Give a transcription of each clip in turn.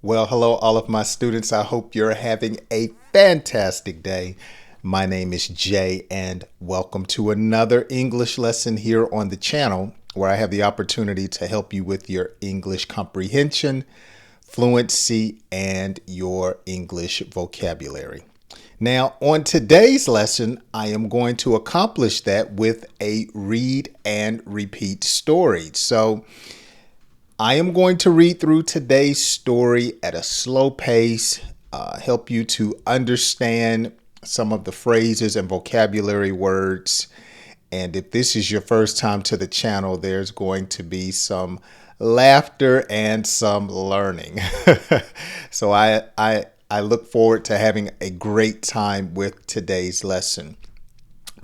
Well, hello, all of my students. I hope you're having a fantastic day. My name is Jay, and welcome to another English lesson here on the channel where I have the opportunity to help you with your English comprehension, fluency, and your English vocabulary. Now, on today's lesson, I am going to accomplish that with a read and repeat story. So, I am going to read through today's story at a slow pace, help you to understand some of the phrases and vocabulary words. And if this is your first time to the channel, there's going to be some laughter and some learning. So I look forward to having a great time with today's lesson.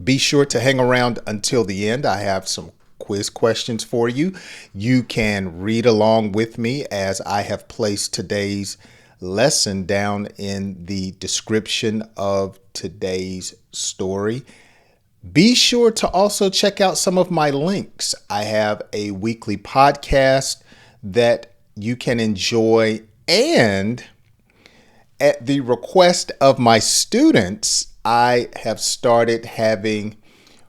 Be sure to hang around until the end. I have some quiz questions for you. You can read along with me as I have placed today's lesson down in the description of today's story. Be sure to also check out some of my links. I have a weekly podcast that you can enjoy, and at the request of my students, I have started having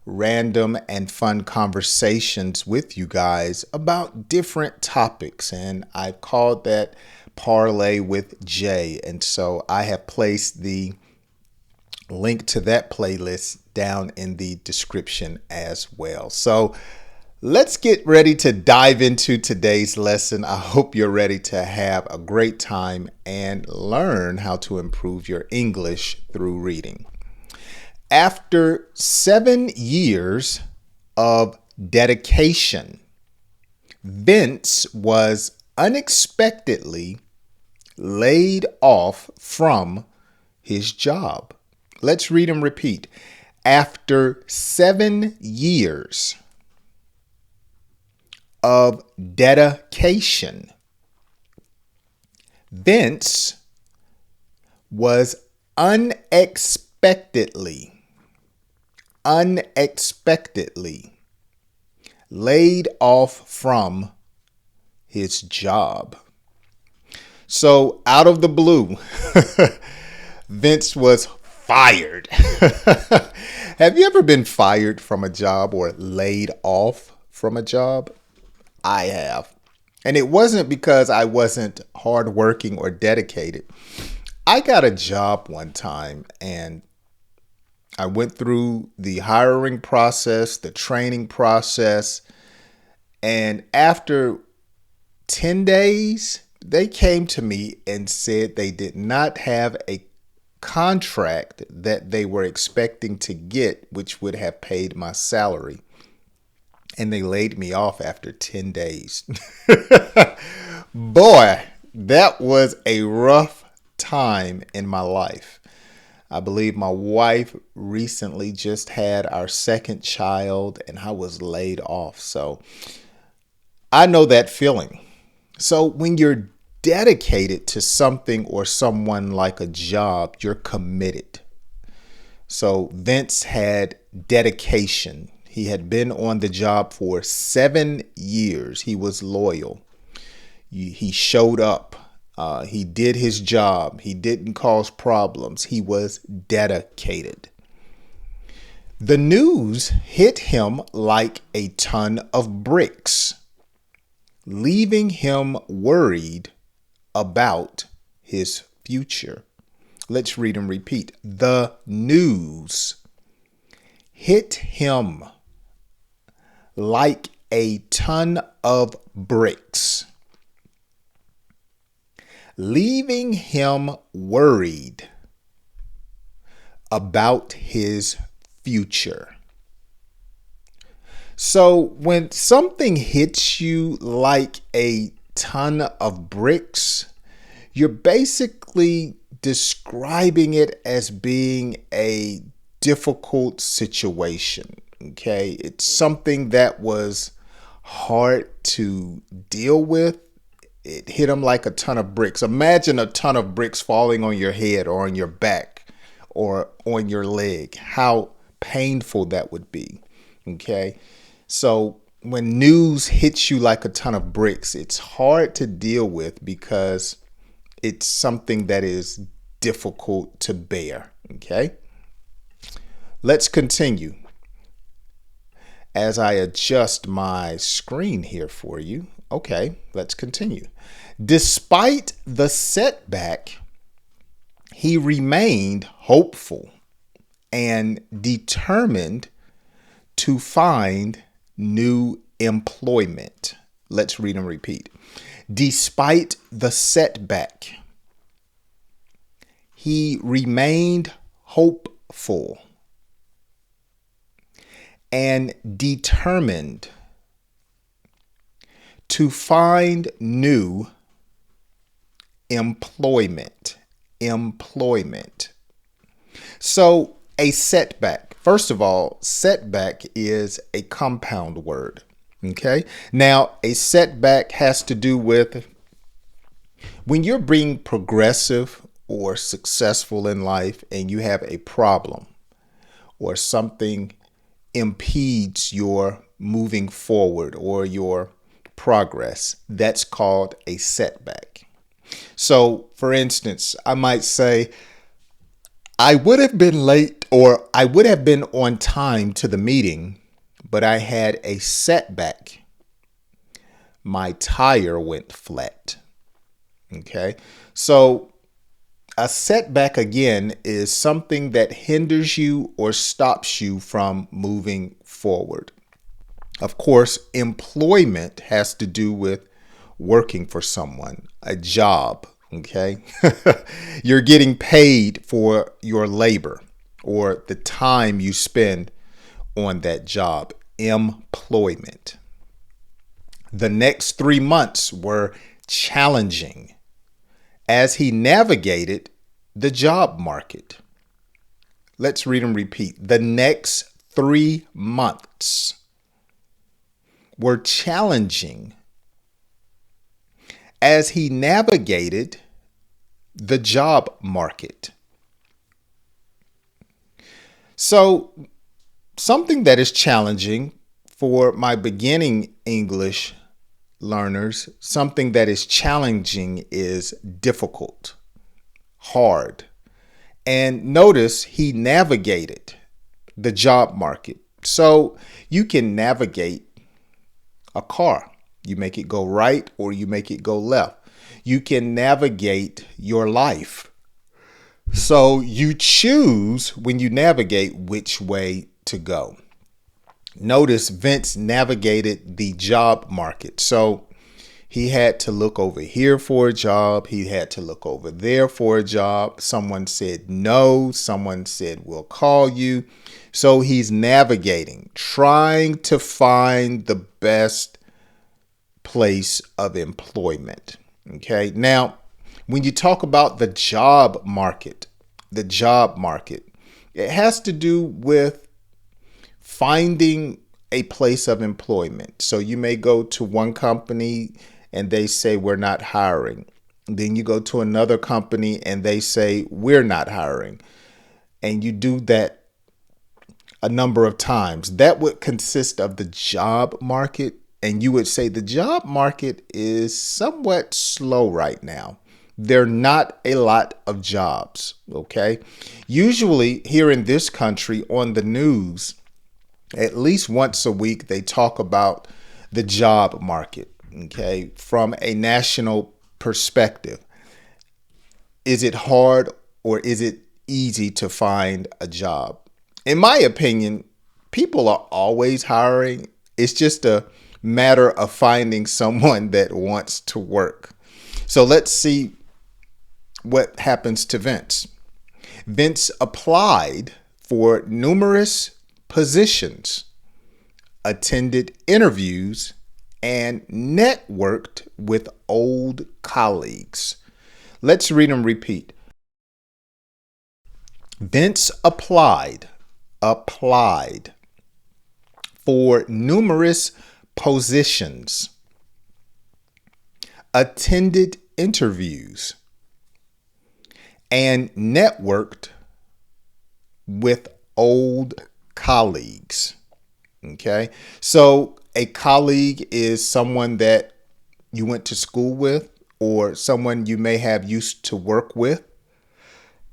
random and fun conversations with you guys about different topics, and I've called that Parlay with Jay. And so I have placed the link to that playlist down in the description as well. So let's get ready to dive into today's lesson. I hope you're ready to have a great time and learn how to improve your English through reading. After 7 years of dedication, Vince was unexpectedly laid off from his job. Let's read and repeat. After 7 years of dedication, Vince was unexpectedly laid off from his job. So out of the blue, Vince was fired. Have you ever been fired from a job or laid off from a job? I have. And it wasn't because I wasn't hardworking or dedicated. I got a job one time and I went through the hiring process, the training process, and after 10 days, they came to me and said they did not have a contract that they were expecting to get, which would have paid my salary. And they laid me off after 10 days. Boy, that was a rough time in my life. I believe my wife recently just had our second child and I was laid off. So I know that feeling. So when you're dedicated to something or someone like a job, you're committed. So Vince had dedication. He had been on the job for 7 years. He was loyal. He showed up. He did his job. He didn't cause problems. He was dedicated. The news hit him like a ton of bricks, leaving him worried about his future. Let's read and repeat. The news hit him like a ton of bricks, leaving him worried about his future. So when something hits you like a ton of bricks, you're basically describing it as being a difficult situation. Okay, it's something that was hard to deal with. It hit him like a ton of bricks. Imagine a ton of bricks falling on your head or on your back or on your leg. How painful that would be. Okay, so when news hits you like a ton of bricks, it's hard to deal with because It's something that is difficult to bear. Okay. Let's continue. As I adjust my screen here for you. Okay, let's continue. Despite the setback, he remained hopeful and determined to find new employment. Let's read and repeat. Despite the setback, he remained hopeful and determined to find new employment. So a setback. First of all, setback is a compound word. Okay. Now, a setback has to do with when you're being progressive or successful in life and you have a problem or something impedes your moving forward or your progress. That's called a setback. So, for instance, I might say, I would have been late or I would have been on time to the meeting, but I had a setback. My tire went flat. Okay. So a setback, again, is something that hinders you or stops you from moving forward. Of course, employment has to do with working for someone, a job, okay? You're getting paid for your labor or the time you spend on that job, employment. The next 3 months were challenging as he navigated the job market. Let's read and repeat. The next 3 months were challenging as he navigated the job market. So, something that is challenging for my beginning English learners, something that is challenging is difficult, hard. And notice he navigated the job market. So you can navigate a car. You make it go right or you make it go left. You can navigate your life. So you choose when you navigate which way to go. Notice Vince navigated the job market. So he had to look over here for a job. He had to look over there for a job. Someone said no. Someone said, we'll call you. So he's navigating, trying to find the best place of employment. Okay. Now, when you talk about the job market, it has to do with finding a place of employment. So you may go to one company and they say, we're not hiring. Then you go to another company and they say, we're not hiring. And you do that a number of times. That would consist of the job market. And you would say the job market is somewhat slow right now. There are not a lot of jobs. Okay. Usually here in this country on the news, at least once a week, they talk about the job market, okay, from a national perspective. Is it hard or is it easy to find a job? In my opinion, people are always hiring. It's just a matter of finding someone that wants to work. So let's see what happens to Vince. Vince applied for numerous positions, attended interviews, and networked with old colleagues. Let's read and repeat. Vince applied for numerous positions, attended interviews, and networked with old colleagues. Okay. So a colleague is someone that you went to school with or someone you may have used to work with.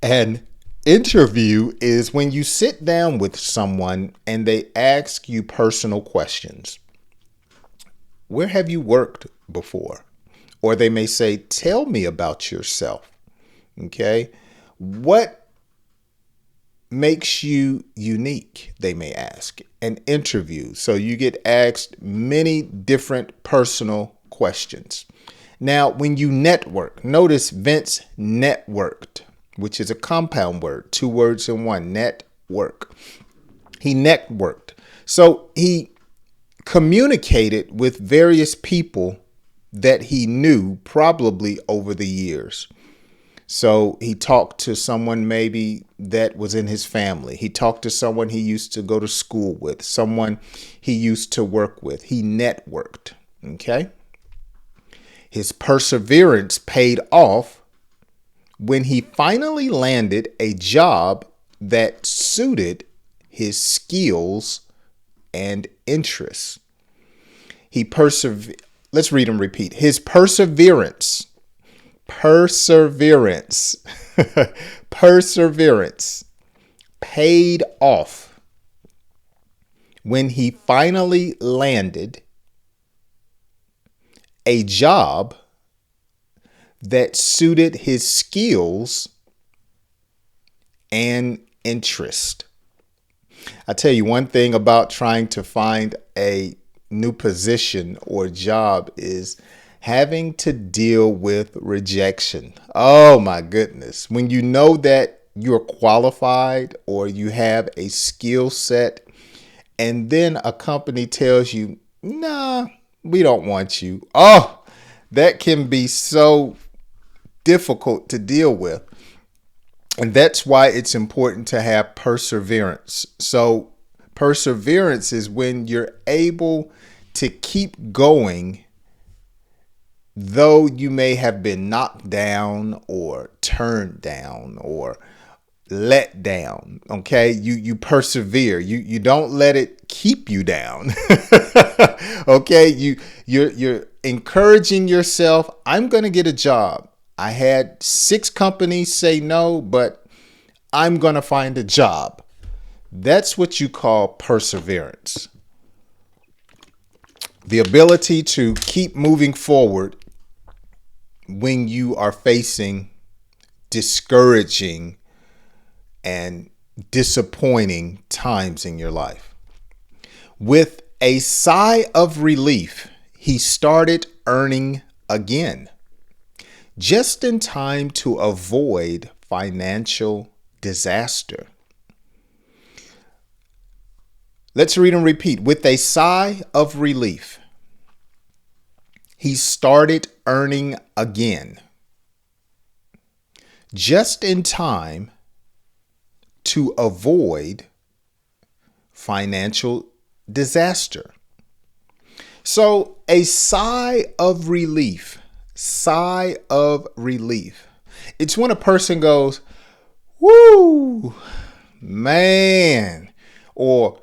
An interview is when you sit down with someone and they ask you personal questions. Where have you worked before? Or they may say, tell me about yourself. Okay. What makes you unique? They may ask. An interview. So you get asked many different personal questions. Now, when you network, notice Vince networked, which is a compound word, 2 words in one, network. He networked. So he communicated with various people that he knew probably over the years. So he talked to someone maybe that was in his family. He talked to someone he used to go to school with, someone he used to work with. He networked. Okay. His perseverance paid off when he finally landed a job that suited his skills and interests. He persevered. Let's read and repeat. His perseverance paid off when he finally landed a job that suited his skills and interest. I tell you one thing about trying to find a new position or job is having to deal with rejection. Oh my goodness. When you know that you're qualified or you have a skill set and then a company tells you, nah, we don't want you. Oh, that can be so difficult to deal with. And that's why it's important to have perseverance. So perseverance is when you're able to keep going, though you may have been knocked down or turned down or let down. Okay. You persevere. You don't let it keep you down. Okay. You're encouraging yourself. I'm going to get a job. I had 6 companies say no, but I'm going to find a job. That's what you call perseverance. The ability to keep moving forward when you are facing discouraging and disappointing times in your life. With a sigh of relief, he started earning again, just in time to avoid financial disaster. Let's read and repeat. With a sigh of relief, he started earning again, just in time to avoid financial disaster. So a sigh of relief. It's when a person goes, woo, man, or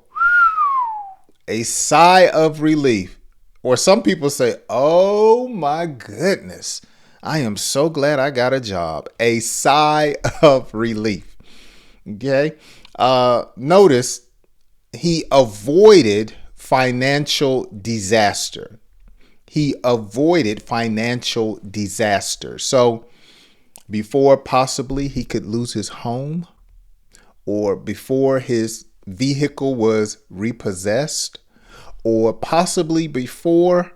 a sigh of relief. Or some people say, oh my goodness, I am so glad I got a job. A sigh of relief. Okay. Notice he avoided financial disaster. He avoided financial disaster. So before possibly he could lose his home, or before his vehicle was repossessed, or possibly before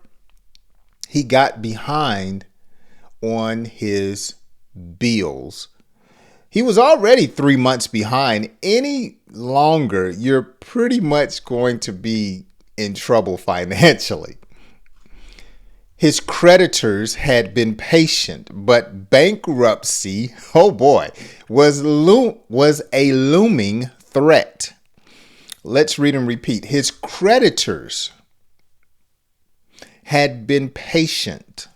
he got behind on his bills. He was already 3 months behind. Any longer, you're pretty much going to be in trouble financially. His creditors had been patient, but bankruptcy, oh boy, was a looming threat. Let's read and repeat. His creditors had been patient,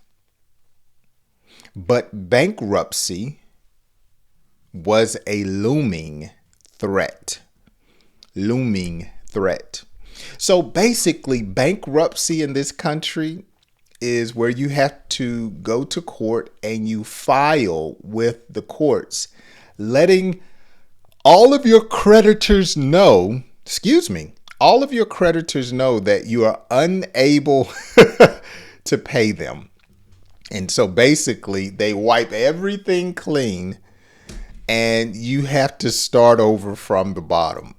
but bankruptcy was a looming threat. So basically, bankruptcy in this country is where you have to go to court and you file with the courts, letting all of your creditors know, all of your creditors know that you are unable to pay them. And so basically they wipe everything clean and you have to start over from the bottom.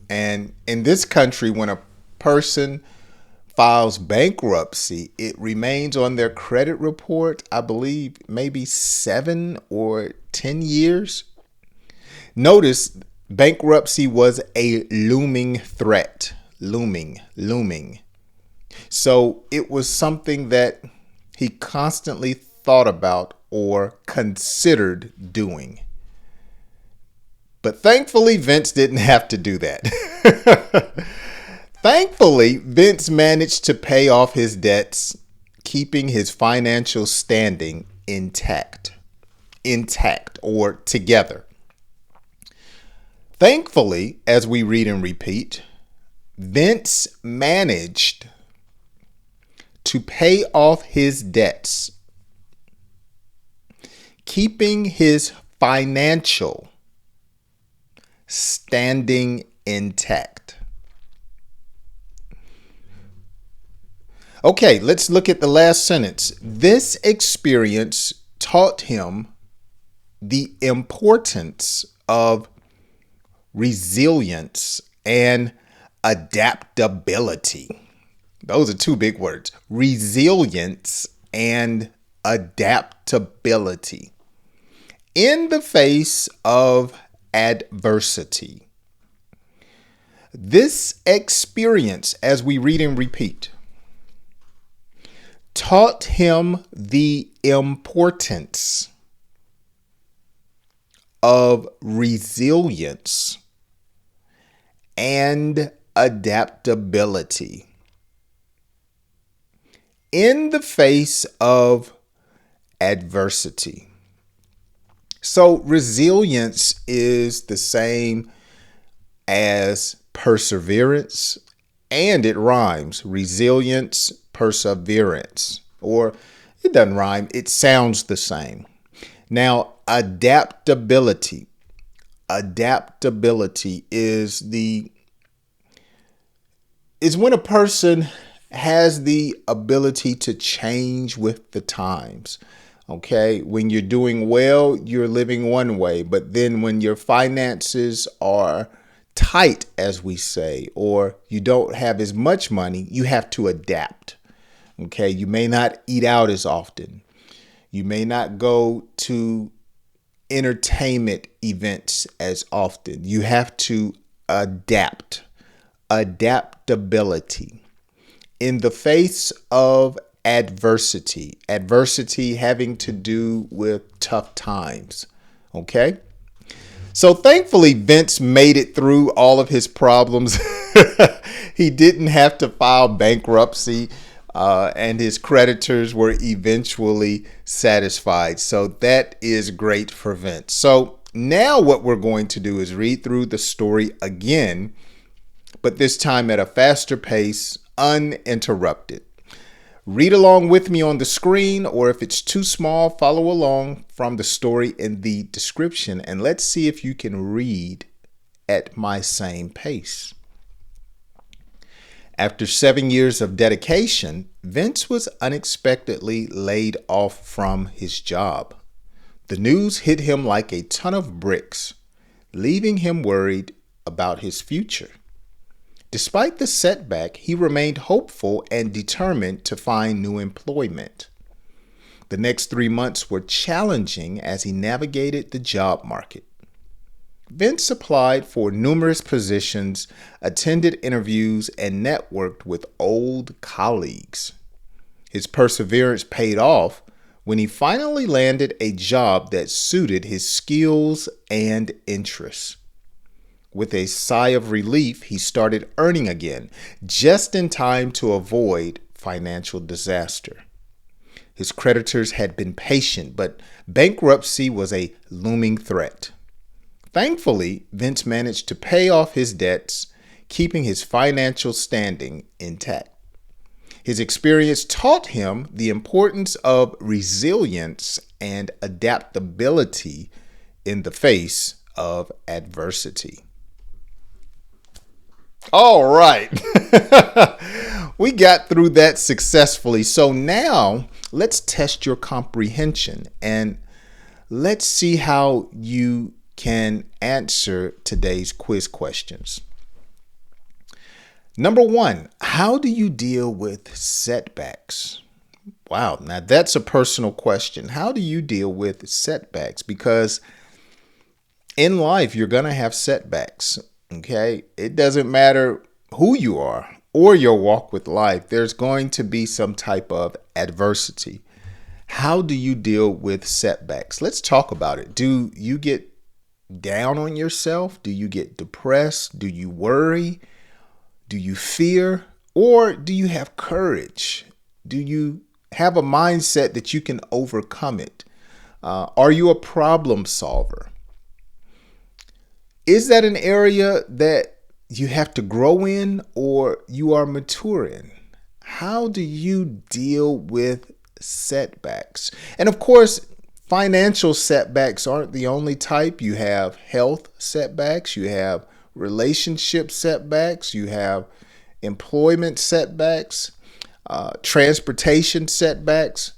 And in this country, when a person files bankruptcy, it remains on their credit report, I believe, maybe 7 or 10 years. Notice bankruptcy was a looming threat. Looming. So it was something that he constantly thought about or considered doing. But thankfully, Vince didn't have to do that. Thankfully, Vince managed to pay off his debts, keeping his financial standing intact or together. Thankfully, as we read and repeat, Vince managed to pay off his debts, keeping his financial standing intact. Okay, let's look at the last sentence. This experience taught him the importance of resilience and adaptability. Those are two big words. Resilience and adaptability in the face of adversity. This experience, as we read and repeat, taught him the importance of resilience and adaptability in the face of adversity. So resilience is the same as perseverance, and it rhymes. Resilience, perseverance, or it doesn't rhyme. It sounds the same. Now, adaptability is when a person has the ability to change with the times. Okay, when you're doing well, you're living one way, but then when your finances are tight, as we say, or you don't have as much money, you have to adapt. Okay, you may not eat out as often. You may not go to entertainment events as often. You have to adapt. Adaptability in the face of adversity having to do with tough times. Okay. So thankfully, Vince made it through all of his problems. He didn't have to file bankruptcy, and his creditors were eventually satisfied. So that is great for Vince. So now what we're going to do is read through the story again, but this time at a faster pace, uninterrupted. Read along with me on the screen, or if it's too small, follow along from the story in the description, and let's see if you can read at my same pace. After 7 years of dedication, Vince was unexpectedly laid off from his job. The news hit him like a ton of bricks, leaving him worried about his future. Despite the setback, he remained hopeful and determined to find new employment. The next 3 months were challenging as he navigated the job market. Vince applied for numerous positions, attended interviews, and networked with old colleagues. His perseverance paid off when he finally landed a job that suited his skills and interests. With a sigh of relief, he started earning again, just in time to avoid financial disaster. His creditors had been patient, but bankruptcy was a looming threat. Thankfully, Vince managed to pay off his debts, keeping his financial standing intact. His experience taught him the importance of resilience and adaptability in the face of adversity. All right. We got through that successfully. So now let's test your comprehension and let's see how you can answer today's quiz questions. Number 1, how do you deal with setbacks? Wow, now that's a personal question. How do you deal with setbacks? Because in life, you're going to have setbacks, okay? It doesn't matter who you are or your walk with life. There's going to be some type of adversity. How do you deal with setbacks? Let's talk about it. Do you get down on yourself? Do you get depressed? Do you worry? Do you fear? Or do you have courage? Do you have a mindset that you can overcome it? Are you a problem solver? Is that an area that you have to grow in or you are mature in? How do you deal with setbacks? And of course, financial setbacks aren't the only type. You have health setbacks, you have relationship setbacks, you have employment setbacks, transportation setbacks.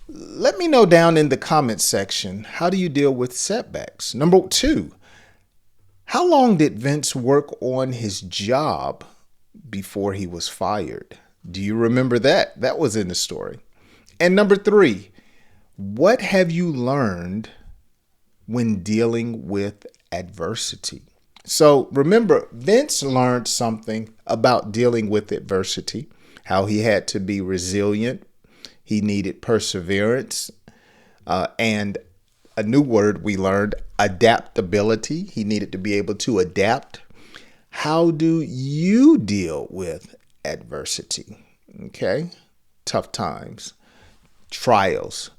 Let me know down in the comments section, how do you deal with setbacks? Number 2, how long did Vince work on his job before he was fired? Do you remember that? That was in the story. And number 3, what have you learned when dealing with adversity? So remember, Vince learned something about dealing with adversity, how he had to be resilient. He needed perseverance, and a new word we learned, adaptability. He needed to be able to adapt. How do you deal with adversity? Okay, tough times, trials,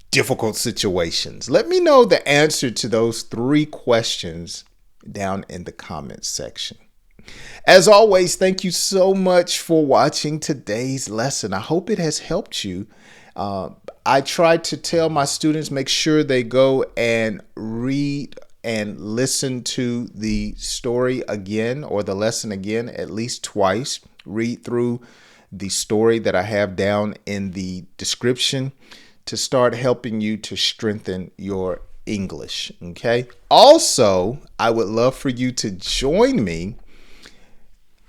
difficult situations. Let me know the answer to those 3 questions down in the comments section. As always, thank you so much for watching today's lesson. I hope it has helped you. I try to tell my students, make sure they go and read and listen to the story again or the lesson again at least twice. Read through the story that I have down in the description to start helping you to strengthen your English. Okay. Also, I would love for you to join me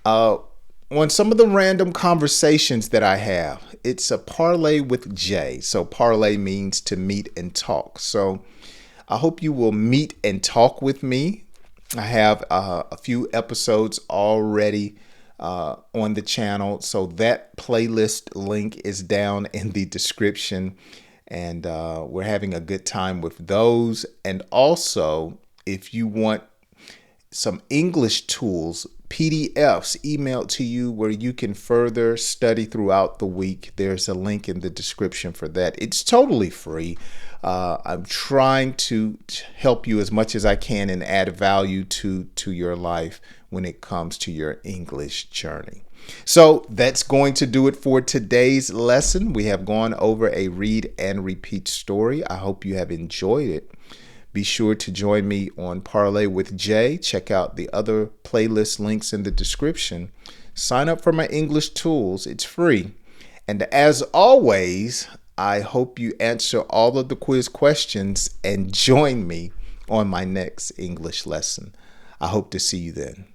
on some of the random conversations that I have. It's a parlay with Jay. So parlay means to meet and talk. So I hope you will meet and talk with me. I have a few episodes already on the channel. So that playlist link is down in the description. And we're having a good time with those. And also, if you want some English tools, PDFs emailed to you where you can further study throughout the week, there's a link in the description for that. It's totally free. I'm trying to help you as much as I can and add value to your life when it comes to your English journey. So that's going to do it for today's lesson. We have gone over a read and repeat story. I hope you have enjoyed it. Be sure to join me on Parlay with Jay. Check out the other playlist links in the description. Sign up for my English tools. It's free. And as always, I hope you answer all of the quiz questions and join me on my next English lesson. I hope to see you then.